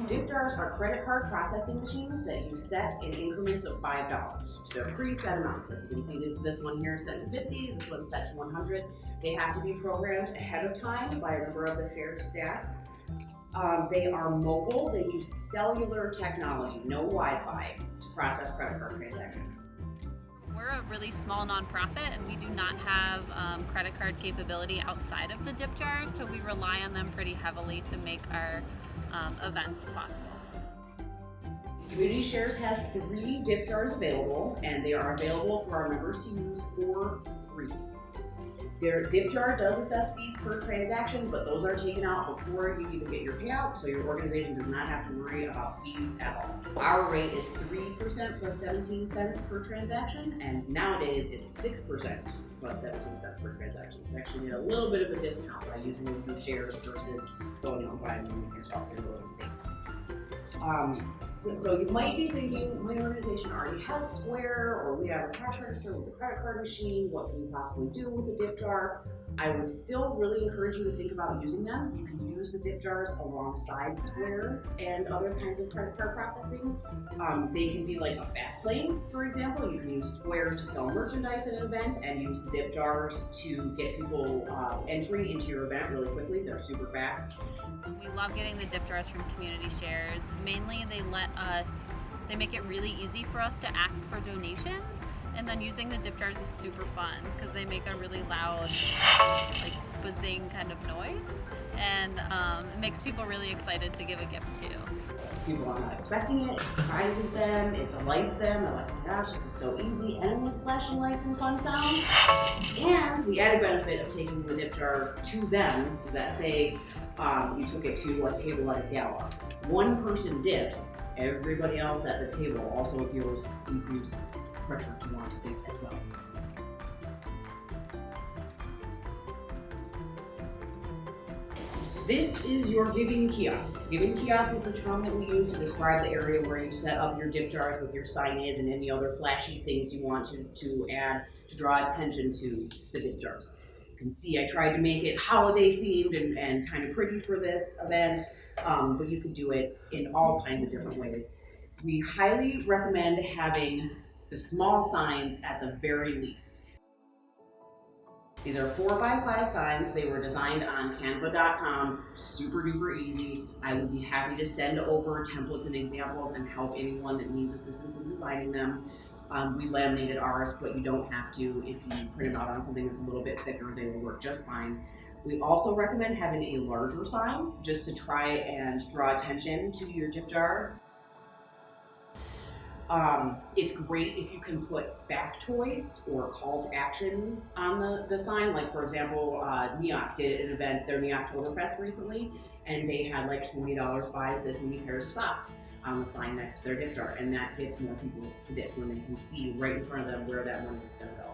DipJars are credit card processing machines that you set in increments of $5. So they're preset amounts. Like you can see this one here is set to 50, this one's set to 100. They have to be programmed ahead of time by a member of the shared staff. They are mobile. They use cellular technology, no Wi-Fi, to process credit card transactions. We're a really small nonprofit and we do not have credit card capability outside of the DipJar, so we rely on them pretty heavily to make our events possible. Community Shares has 3 DipJars available, and they are available for our members to use for free. Their DipJar does assess fees per transaction, but those are taken out before you even get your payout, so your organization does not have to worry about fees at all. Our rate is 3% plus 17 cents per transaction, and nowadays it's 6% plus 17 cents per transaction. It's actually a little bit of a discount by using the shares versus going out and buying them yourself. So you might be thinking, my organization already has Square, or we have a cash register with a credit card machine. What can you possibly do with a DipJar? I would still really encourage you to think about using them. You can use the DipJars alongside Square and other kinds of credit card processing. They can be like a fast lane, for example. You can use Square to sell merchandise at an event and use the DipJars to get people entry into your event really quickly. They're super fast. We love getting the DipJars from Community Shares. Mainly they make it really easy for us to ask for donations, and then using the DipJars is super fun because they make a really loud, like buzzing kind of noise, and it makes people really excited to give a gift too. People are not expecting it, it surprises them, it delights them. They're like, oh my gosh, this is so easy, and with flashing lights and fun sounds. And the added benefit of taking the DipJar to them is that, say, you took it to a table at a gala. One person dips, everybody else at the table also feels increased pressure to want to dip as well. This is your giving kiosk. Giving kiosk is the term that we use to describe the area where you set up your DipJars with your signage and any other flashy things you want to add to draw attention to the DipJars. You can see I tried to make it holiday themed and kind of pretty for this event, but you could do it in all kinds of different ways. We highly recommend having the small signs at the very least. These are 4x5 signs. They were designed on canva.com, super duper easy. I would be happy to send over templates and examples and help anyone that needs assistance in designing them. We laminated ours, but you don't have to. If you print it out on something that's a little bit thicker, they will work just fine. We also recommend having a larger sign just to try and draw attention to your DipJar. It's great if you can put factoids or call to action on the sign. Like, for example, NEOC did an event, their NEOCtoberfest recently, and they had like $20 buys this many pairs of socks on the sign next to their DipJar, and that gets more people to dip when they can see right in front of them where that money is going to go.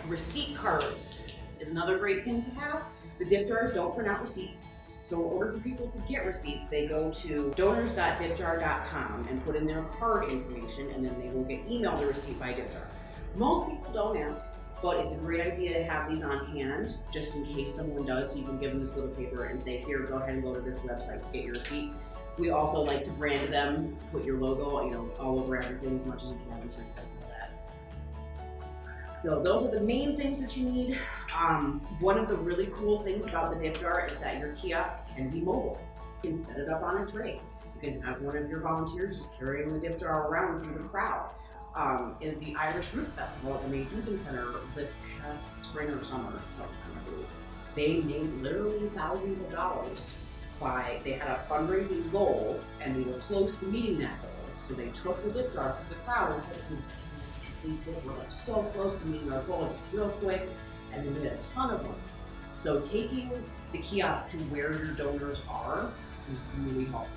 Receipt cards is another great thing to have. The DipJars don't print out receipts. So in order for people to get receipts, they go to donors.dipjar.com and put in their card information, and then they will get emailed a receipt by DipJar. Most people don't ask, but it's a great idea to have these on hand just in case someone does, so you can give them this little paper and say, here, go ahead and go to this website to get your receipt. We also like to brand them, put your logo, all over everything as much as you can. I'm sure you guys know that. So those are the main things that you need. One of the really cool things about the DipJar is that your kiosk can be mobile. You can set it up on a tray. You can have one of your volunteers just carrying the DipJar around through the crowd. In the Irish Roots Festival at the May Drinking Center this past spring or summer, sometime I believe, they made literally thousands of dollars they had a fundraising goal and they were close to meeting that goal. So they took the DipJar through the crowd and said, please dip, we're like so close to meeting our goal, just real quick, and they made a ton of money. So taking the kiosk to where your donors are is really helpful.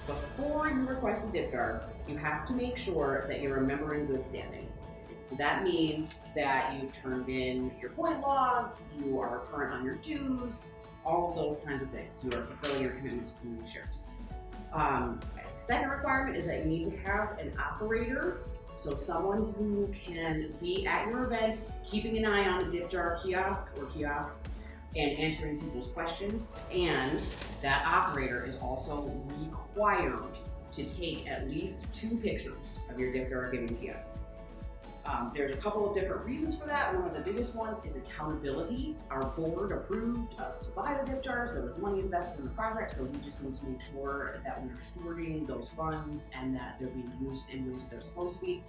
Before you request a DipJar, you have to make sure that you're a member in good standing. So that means that you've turned in your point logs, you are current on your dues, all of those kinds of things. You are fulfilling your commitment to Community Shares. Second requirement is that you need to have an operator, so someone who can be at your event, keeping an eye on the DipJar kiosk or kiosks and answering people's questions. And that operator is also required to take at least 2 pictures of your DipJar giving kiosk. There's a couple of different reasons for that. One of the biggest ones is accountability. Our board approved us to buy the DipJars. There was money invested in the project, so we just need to make sure that we're stewarding those funds and that they're being used in ways that they're supposed to be.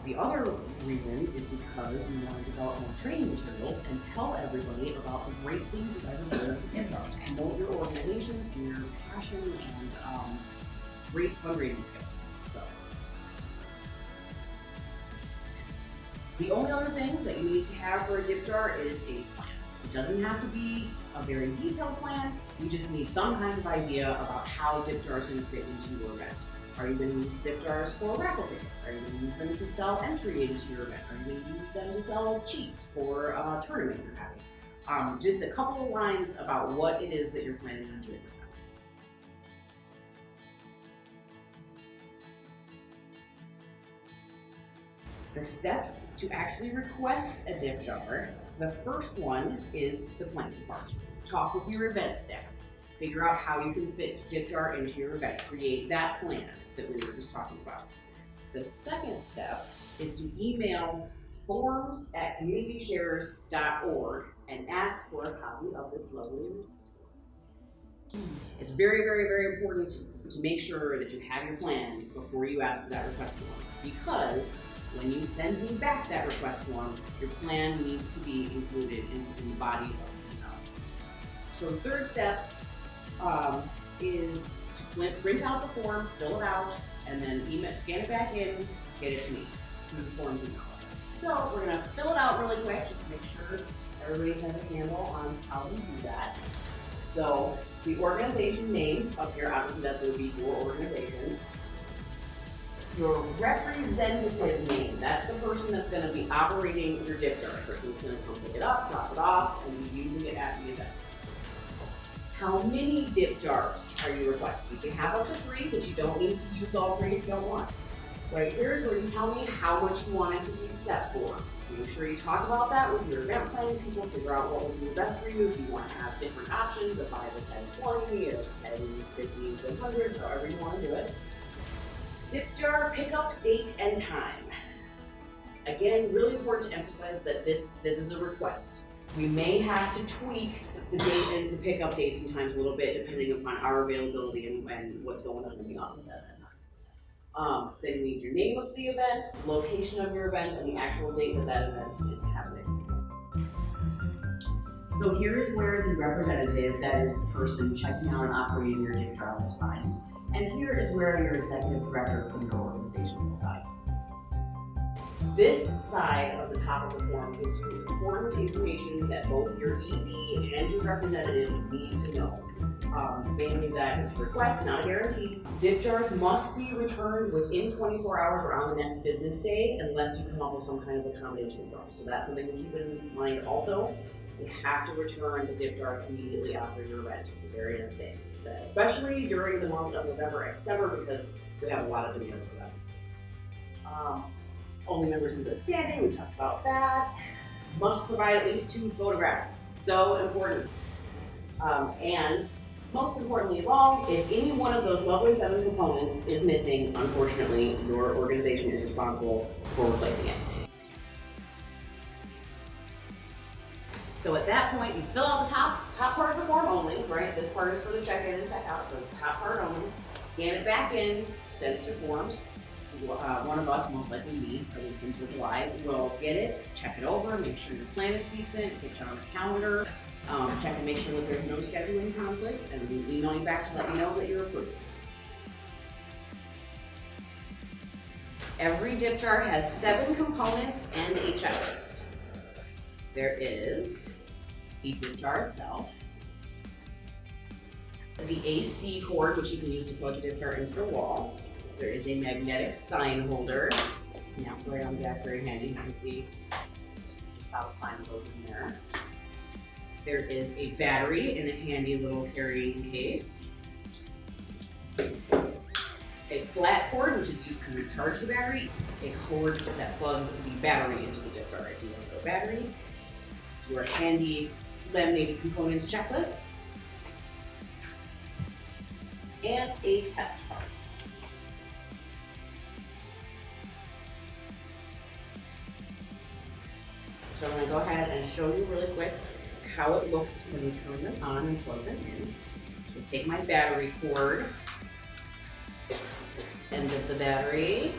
The other reason is because we want to develop more training materials and tell everybody about the great things you guys are doing with the DipJars. Promote your organizations and your passion and great fundraising skills. So. The only other thing that you need to have for a DipJar is a plan. It doesn't have to be a very detailed plan. You just need some kind of idea about how DipJar is going to fit into your event. Are you going to use DipJars for raffle tickets? Are you going to use them to sell entry into your event? Are you going to use them to sell cheats for a tournament you're having? Just a couple of lines about what it is that you're planning on doing with them. The steps to actually request a DipJar, the first one is the planning part. Talk with your event staff. Figure out how you can fit DipJar into your event. Create that plan that we were just talking about. The second step is to email forms@communityshares.org and ask for a copy of this lovely request form. It's very, very, very important to make sure that you have your plan before you ask for that request form, because when you send me back that request form, your plan needs to be included in the body of the email. So the third step is to print out the form, fill it out, and then scan it back in, get it to me through the forms email address. So we're gonna fill it out really quick, just to make sure everybody has a handle on how we do that. So the organization name up here, obviously that's gonna be your organization. Your representative name, that's the person that's going to be operating your DipJar. The person that's going to come pick it up, drop it off, and be using it at the event. How many DipJars are you requesting? You can have up to 3, but you don't need to use all 3 if you don't want. Right here is where you tell me how much you want it to be set for. Make sure you talk about that with your event planning people, figure out what would be best for you. If you want to have different options, a 5, a 10, 20, a 10, 15, 100, however you want to do it. DipJar pickup date and time. Again, really important to emphasize that this is a request. We may have to tweak the date and the pickup dates sometimes a little bit depending upon our availability and what's going on in the office at that time. Then you need your name of the event, location of your event, and the actual date that event is happening. So here is where the representative, that is the person checking out and operating your DipJar will sign. And here is where your executive director from your organization will sign. This side of the top of the form gives you important information that both your ED and your representative need to know. Mainly that it's a request, not a guarantee. DipJars must be returned within 24 hours or on the next business day unless you come up with some kind of accommodation for us. So that's something to keep in mind also. You have to return the DipJar immediately after your event, the very next day, especially during the month of November and December, because we have a lot of demand for that. Only members in good standing, we talked about that. Must provide at least 2 photographs, so important. And most importantly of all, if any one of those lovely 7 components is missing, unfortunately, your organization is responsible for replacing it. So at that point, you fill out the top part of the form only, right? This part is for the check-in and check-out, so the top part only. Scan it back in, send it to forms. One of us, most likely me, at least until July, will get it, check it over, make sure your plan is decent, get you on the calendar, check and make sure that there's no scheduling conflicts, and we'll email you back to let you know that you're approved. Every DipJar has 7 components and a checklist. There is the DipJar itself, the AC cord, which you can use to plug a DipJar into the wall. There is a magnetic sign holder. It snaps right on the back, very handy. You can see just how the sign goes in there. There is a battery in a handy little carrying case. Just A flat cord, which is used to recharge the battery. A cord that plugs the battery into the dip jar. If you want to go battery, your handy laminated components checklist, and a test part. So I'm going to go ahead and show you really quick how it looks when you turn them on and plug them in. So take my battery cord, end of the battery.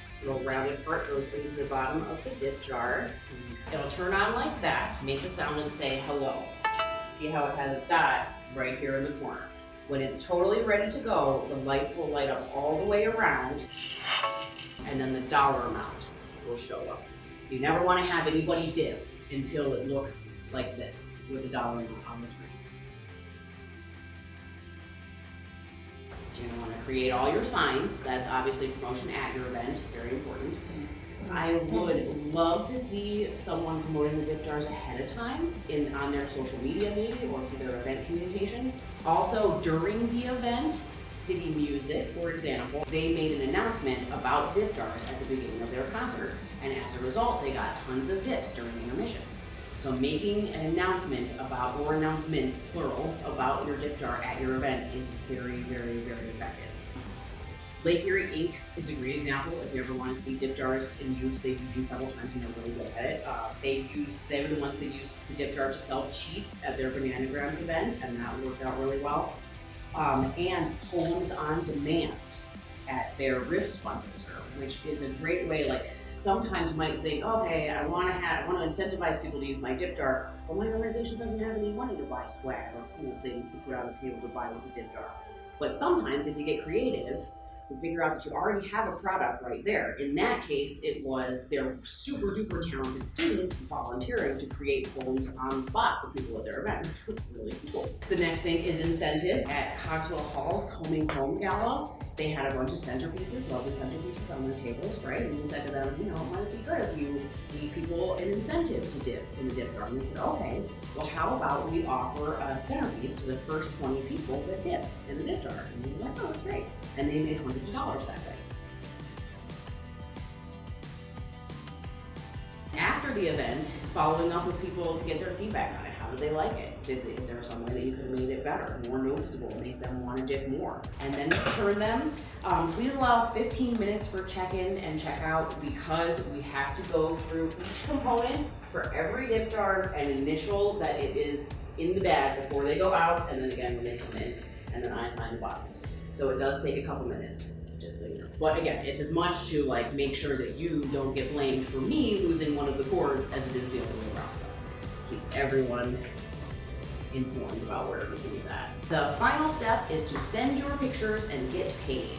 This little rounded part goes into the bottom of the dip jar. It'll turn on like that, make the sound and say hello. See how it has a dot right here in the corner. When it's totally ready to go, the lights will light up all the way around, and then the dollar amount will show up. So you never want to have anybody dip until it looks like this with the dollar amount on the screen. So you're going to want to create all your signs. That's obviously promotion at your event, very important. I would love to see someone promoting the dip jars ahead of time on their social media maybe, or through their event communications. Also during the event, City Music, for example, they made an announcement about dip jars at the beginning of their concert, and as a result, they got tons of dips during intermission. So making an announcement about, or announcements, plural, about your dip jar at your event is very, very, very effective. Lake Erie Inc. is a great example. If you ever want to see dip jars in use, they've used them several times and they're really good at it. They were the ones that used the dip jar to sell cheats at their Bananagrams event, and that worked out really well. And Poems on Demand at their Riffs fundraiser, which is a great way. Like sometimes you might think, okay, I want to incentivize people to use my dip jar, but my organization doesn't have any money to buy swag or cool things to put on the table to buy with the dip jar. But sometimes if you get creative, you figure out that you already have a product right there. In that case, it was their super duper talented students volunteering to create poems on the spot for people at their event, which was really cool. The next thing is incentive. At Cogswell Hall's Coming Home Gala, they had a bunch of centerpieces, lovely centerpieces on their tables, right? And we said to them, it might be good if you give people an incentive to dip in the dip jar. And they said, okay, well, how about we offer a centerpiece to the first 20 people that dip in the dip jar? And we were like, oh, that's great. And they made hundreds of dollars that day. After the event, following up with people to get their feedback on it. How do they like it? Is there some way that you could have made it better, more noticeable, make them want to dip more? And then return them. Please allow 15 minutes for check-in and check-out because we have to go through each component for every dip jar and initial that it is in the bag before they go out, and then again when they come in, and then I sign the bottom. So it does take a couple minutes. Just so you know. But again, it's as much to make sure that you don't get blamed for me losing one of the cords as it is the other way around. So this keeps everyone informed about where everything is at. The final step is to send your pictures and get paid.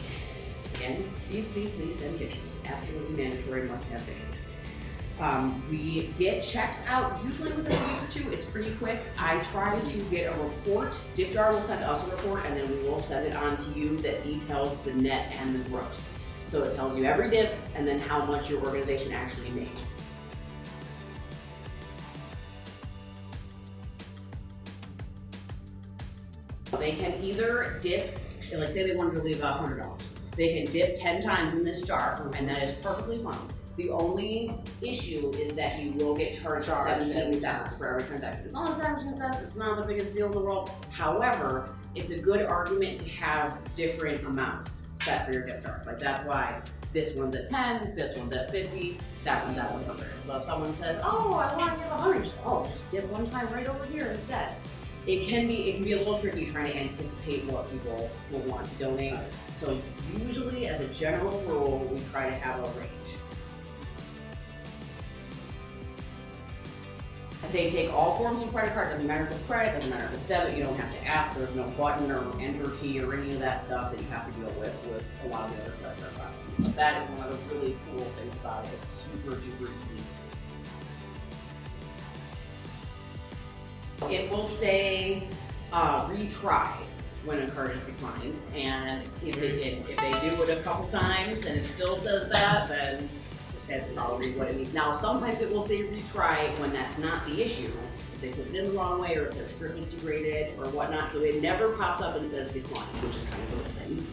Again, please, please, please send pictures. Absolutely mandatory, must have pictures. We get checks out usually within a week or two. It's pretty quick. I try to get a report. DipJar will send us a report, and then we will send it on to you that details the net and the gross. So it tells you every dip and then how much your organization actually made. They can either dip, like say they wanted to leave $100. They can dip 10 times in this jar, and that is perfectly fine. The only issue is that you will get charged 17 cents for every transaction. It's only 17 cents, it's not the biggest deal in the world. However, it's a good argument to have different amounts set for your dip jars. Like that's why this one's at 10, this one's at 50, that one's at 100. So if someone says, oh, I want to give 100, oh, just dip one time right over here instead. It can be a little tricky trying to anticipate what people will want to donate. So usually, as a general rule, we try to have a range. They take all forms of credit card. Doesn't matter if it's credit, doesn't matter if it's debit. You don't have to ask. There's no button or enter key or any of that stuff that you have to deal with a lot of the other credit card platforms. So that is one of the really cool things about it. It's super duper easy. It will say retry when a card is declined, and if they do it a couple times and it still says that, then That's probably what it means. Now, sometimes it will say retry when that's not the issue. If they put it in the wrong way, or if their strip is degraded or whatnot, so it never pops up and says decline, which is kind of a good thing.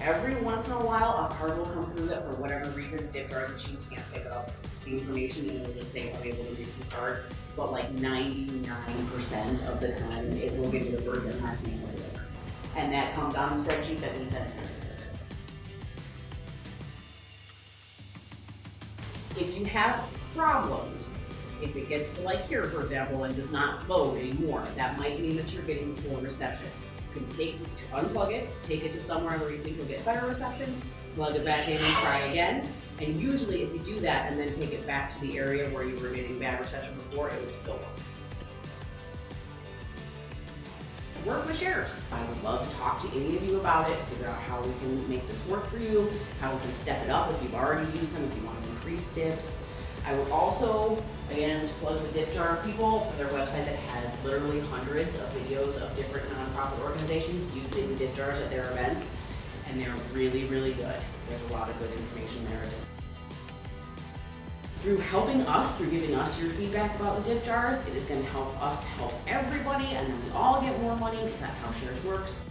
Every once in a while, a card will come through that for whatever reason, DipJar machine can't pick up the information and it'll just say unable to read the card. But like 99% of the time, it will give you the first and last name of the owner. And that comes on the spreadsheet that we send to you. If you have problems, if it gets to like here, for example, and does not load anymore, that might mean that you're getting poor reception. You can unplug it, take it to somewhere where you think you'll get better reception, plug it back in and try again. And usually if you do that and then take it back to the area where you were getting bad reception before, it will still work. Work with shares. I would love to talk to any of you about it, figure out how we can make this work for you, how we can step it up if you've already used them, if you want to increase dips. I would also, again, plug the DipJar people, their website that has literally hundreds of videos of different nonprofit organizations using the DipJars at their events, and they're really, really good. There's a lot of good information there. Through helping us, through giving us your feedback about the DipJars, it is going to help us help everybody, and then we all get more money because that's how shares works.